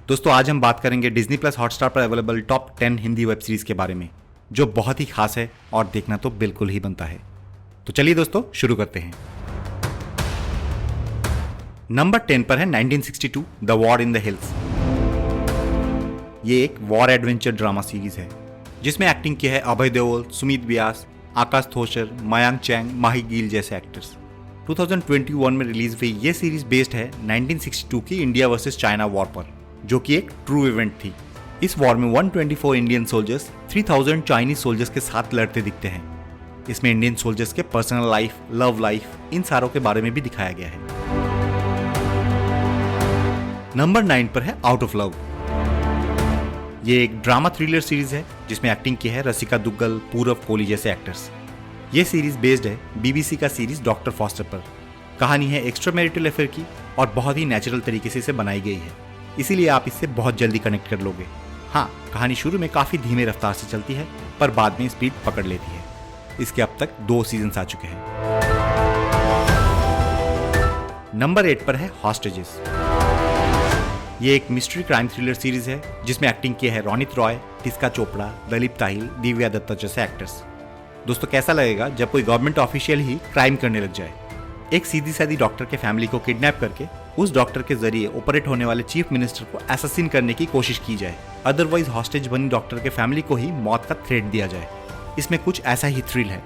दोस्तों आज हम बात करेंगे डिज्नी प्लस हॉटस्टार पर available top 10 Hindi web series के बारे में जो बहुत ही खास है और देखना तो बिल्कुल ही बनता है। तो चलिए दोस्तों शुरू करते हैं। नंबर 10 पर है 1962 the war in the hills. ये एक वॉर एडवेंचर ड्रामा सीरीज है जिसमें एक्टिंग की है अभय देओल, सुमित व्यास, आकाश थोसर, मयांक चैंग, माही गिल जैसे एक्टर्स। 2021 में रिलीज हुई ये सीरीज बेस्ड है 1962 की इंडिया वर्सेस चाइना वॉर पर, जो कि एक ट्रू इवेंट थी। इस वॉर में 124 इंडियन सोल्जर्स 3000 चाइनीज सोल्जर्स के साथ लड़ते दिखते हैं। इसमें इंडियन सोल्जर्स के पर्सनल लाइफ, लव लाइफ, इन सारों के बारे में भी दिखाया गया है। नंबर 9 पर है आउट ऑफ लव। ये एक ड्रामा थ्रिलर सीरीज है जिसमें एक्टिंग की है रसिका दुग्गल, पूरव कोहली जैसे एक्टर्स। ये सीरीज बेस्ड है बीबीसी का सीरीज डॉक्टर फॉस्टर पर। कहानी है एक्स्ट्रा मैरिटल अफेयर की और बहुत ही नेचुरल तरीके से इसे बनाई गई है, इसीलिए आप इससे बहुत जल्दी कनेक्ट कर लोगे। हाँ, कहानी शुरू में काफी धीमे रफ्तार से चलती है पर बाद में स्पीड पकड़ लेती है। इसके अब तक 2 सीजन्स आ चुके हैं। नंबर 8 पर है हॉस्टेजेस। ये एक मिस्ट्री क्राइम थ्रिलर सीरीज है जिसमें एक्टिंग की है रोनित रॉय, टिस्का चोपड़ा, दलीप ताहिल, दिव्या दत्ता जैसे एक्टर्स। दोस्तों कैसा लगेगा जब कोई गवर्नमेंट ऑफिशियल ही क्राइम करने लग जाए। एक सीधी सादी डॉक्टर के फैमिली को किडनैप करके उस डॉक्टर के जरिए ऑपरेट होने वाले चीफ मिनिस्टर को असैसिन करने की कोशिश की जाए, अदरवाइज हॉस्टेज बनी डॉक्टर के फैमिली को ही मौत का थ्रेट दिया जाए। इसमें कुछ ऐसा ही थ्रिल है।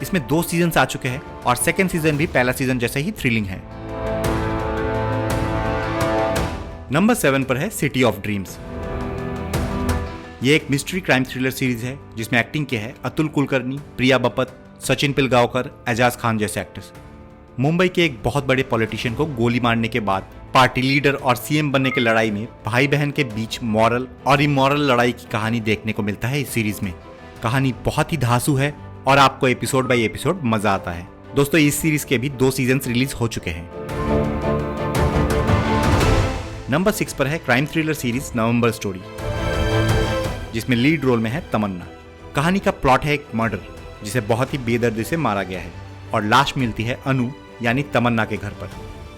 इसमें 2 सीजन्स आ चुके हैं और सेकंड सीजन भी पहला सीजन जैसे ही थ्रिलिंग है। नंबर 7 पर है सिटी ऑफ ड्रीम्स। ये एक मिस्ट्री क्राइम थ्रिलर सीरीज है जिसमें एक्टिंग की है अतुल कुलकर्णी, प्रिया बपत, सचिन पिलगांवकर, एजाज खान जैसे एक्टर्स। मुंबई के एक बहुत बड़े पॉलिटिशियन को गोली मारने के बाद पार्टी लीडर और सीएम बनने की लड़ाई में भाई बहन के बीच मॉरल और इमोरल लड़ाई की कहानी देखने को मिलता है इस सीरीज में। कहानी बहुत ही धांसू है और आपको एपिसोड बाय एपिसोड मजा आता है। दोस्तों इस सीरीज के भी 2 सीजन्स रिलीज हो चुके हैं। नंबर 6 पर है क्राइम थ्रिलर सीरीज नवंबर स्टोरी, जिसमें लीड रोल में है तमन्ना। कहानी का प्लॉट है एक मर्डर जिसे बहुत ही बेदर्दी से मारा गया है और लाश मिलती है अनु यानी तमन्ना के घर पर।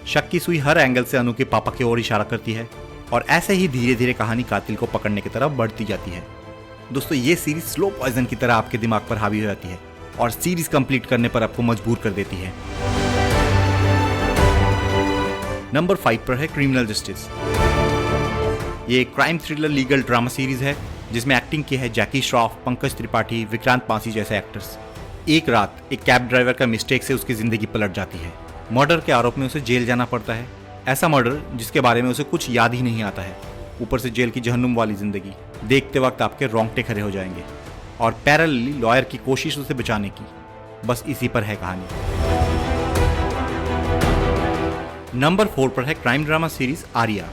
शक की सुई हर एंगल से अनु के पापा की ओर इशारा करती है और ऐसे ही धीरे धीरे कहानी कातिल को पकड़ने की तरफ बढ़ती जाती है। दोस्तों ये सीरीज स्लो पॉइजन की तरह आपके दिमाग पर हावी हो जाती है और सीरीज कंप्लीट करने पर आपको मजबूर कर देती है। नंबर 5 पर है क्रिमिनल जस्टिस। ये एक crime thriller legal drama series है जिसमें एक्टिंग की है जैकी श्रॉफ, पंकज त्रिपाठी, विक्रांत पासी जैसे एक्टर्स। एक रात एक कैब ड्राइवर का मिस्टेक से उसकी जिंदगी पलट जाती है। मर्डर के आरोप में उसे जेल जाना पड़ता है। ऐसा मर्डर जिसके बारे में उसे कुछ याद ही नहीं आता है। ऊपर से जेल की जहन्नुम वाली जिंदगी देखते वक्त आपके रोंगटे खड़े हो जाएंगे और पैरेलली लॉयर की कोशिश उसे बचाने की। बस इसी पर है कहानी। नंबर 4 पर है क्राइम ड्रामा सीरीज आर्या,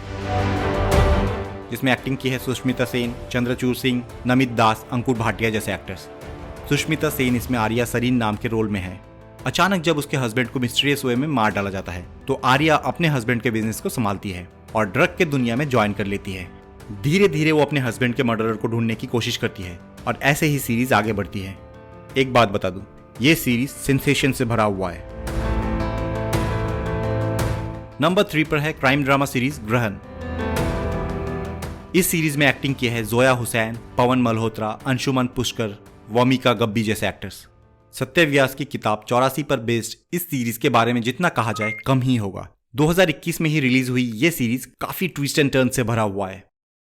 जिसमें एक्टिंग की है सुष्मिता सेन, चंद्रचूड़ सिंह, नमित दास, अंकुर भाटिया जैसे एक्टर्स। सुष्मिता सेन इसमें आर्या सरीन नाम के रोल में है। अचानक जब उसके हस्बैंड को मिस्टीरियस वे में मार डाला जाता है तो आर्या अपने हस्बैंड के बिजनेस को संभालती है और ड्रग के दुनिया में ज्वाइन कर लेती है। धीरे धीरे वो अपने हस्बैंड के मर्डरर को ढूंढने की कोशिश करती है और ऐसे ही सीरीज आगे बढ़ती है। एक बात बता दूं, ये सीरीज सेंसेशन से भरा हुआ है। नंबर 3 पर है क्राइम ड्रामा सीरीज ग्रहण। इस सीरीज में एक्टिंग की है जोया हुसैन, पवन मल्होत्रा, अंशुमन पुष्कर, वमिका गब्बी जैसे एक्टर्स। सत्य व्यास की किताब 84 पर बेस्ड इस सीरीज के बारे में जितना कहा जाए कम ही होगा। 2021 में ही रिलीज हुई ये सीरीज काफी ट्विस्ट एंड टर्न से भरा हुआ है।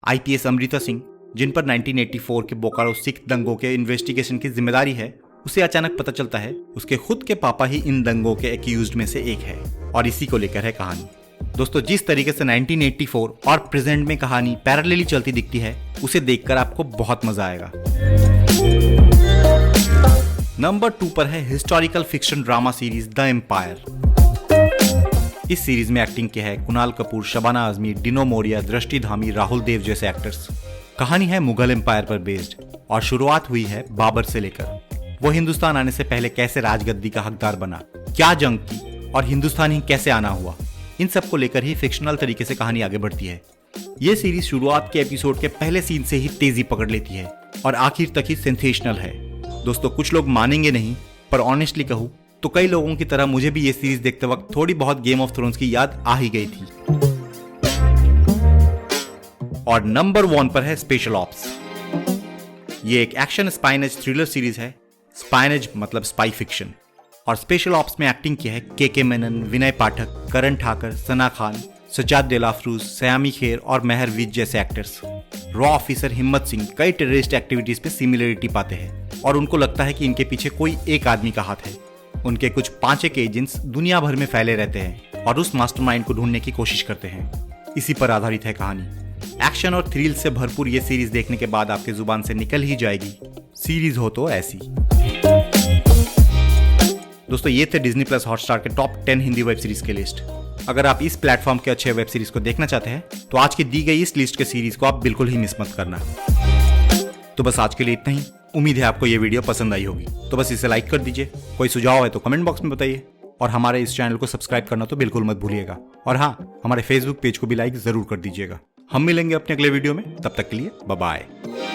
आईपीएस अमृता सिंह, जिन पर 1984 के बोकारो सिख दंगों के इन्वेस्टिगेशन की जिम्मेदारी है, उसे अचानक पता चलता है उसके खुद के पापा ही इन दंगों के एक्यूज्ड में से एक है और इसी को लेकर है कहानी। दोस्तों जिस तरीके से 1984 और प्रेजेंट में कहानी पैरेलली चलती दिखती है उसे देखकर आपको बहुत मजा आएगा। नंबर 2 पर है historical fiction drama series the empire. इस सीरीज में एक्टिंग की है कुणाल कपूर, शबाना आजमी, डिनो मोरिया, दृष्टि धामी, राहुल देव जैसे एक्टर्स। कहानी है मुगल एम्पायर पर बेस्ड और शुरुआत हुई है बाबर से लेकर। वो हिंदुस्तान आने से पहले कैसे राजगद्दी का हकदार बना, क्या जंग की और हिंदुस्तान ही कैसे आना हुआ, इन सब को लेकर ही फिक्शनल तरीके से कहानी आगे बढ़ती है। ये सीरीज शुरुआत के एपिसोड के पहले सीन से ही तेजी पकड़ लेती है और आखिर तक ही सेंसेशनल है। दोस्तों कुछ लोग मानेंगे नहीं पर ऑनेस्टली कहूं तो कई लोगों की तरह मुझे भी ये सीरीज देखते वक्त थोड़ी बहुत गेम ऑफ थ्रोन्स की याद आ ही गई थी। और नंबर 1 पर है स्पेशल ऑप्स। ये एक एक्शन स्पाइनेज थ्रिलर सीरीज है। स्पाइनेज मतलब स्पाई फिक्शन। और स्पेशल ऑप्स में एक्टिंग की है के मेनन, विनय पाठक, करण ठाकर, सना खान, सजाद डेलाफ्रूज, सयामी खेर और मेहर विज जैसे एक्टर्स। रॉ ऑफिसर हिम्मत सिंह कई टेररिस्ट एक्टिविटीज पे सिमिलरिटी पाते हैं और उनको लगता है कि इनके पीछे कोई एक आदमी का हाथ है। उनके कुछ 5 एक एजेंट्स दुनिया भर में फैले रहते हैं और उस मास्टरमाइंड को ढूंढने की कोशिश करते हैं। इसी पर आधारित है कहानी। एक्शन और थ्रिल से भरपूर ये सीरीज देखने के बाद आपके जुबान से निकल ही जाएगी, सीरीज हो तो ऐसी। दोस्तों, ये थे डिज्नी प्लस हॉटस्टार के टॉप 10 हिंदी वेब सीरीज के लिस्ट। अगर आप इस प्लेटफॉर्म के अच्छे वेब सीरीज को देखना चाहते हैं तो आज की दी गई इस लिस्ट के सीरीज को आप बिल्कुल ही मिस मत करना। तो बस आज के लिए इतना ही। उम्मीद है आपको ये वीडियो पसंद आई होगी, तो बस इसे लाइक कर दीजिए। कोई सुझाव है तो कमेंट बॉक्स में बताइए और हमारे इस चैनल को सब्सक्राइब करना तो बिल्कुल मत भूलिएगा। और हाँ, हमारे फेसबुक पेज को भी लाइक जरूर कर दीजिएगा। हम मिलेंगे अपने अगले वीडियो में, तब तक के लिए बाय बाय।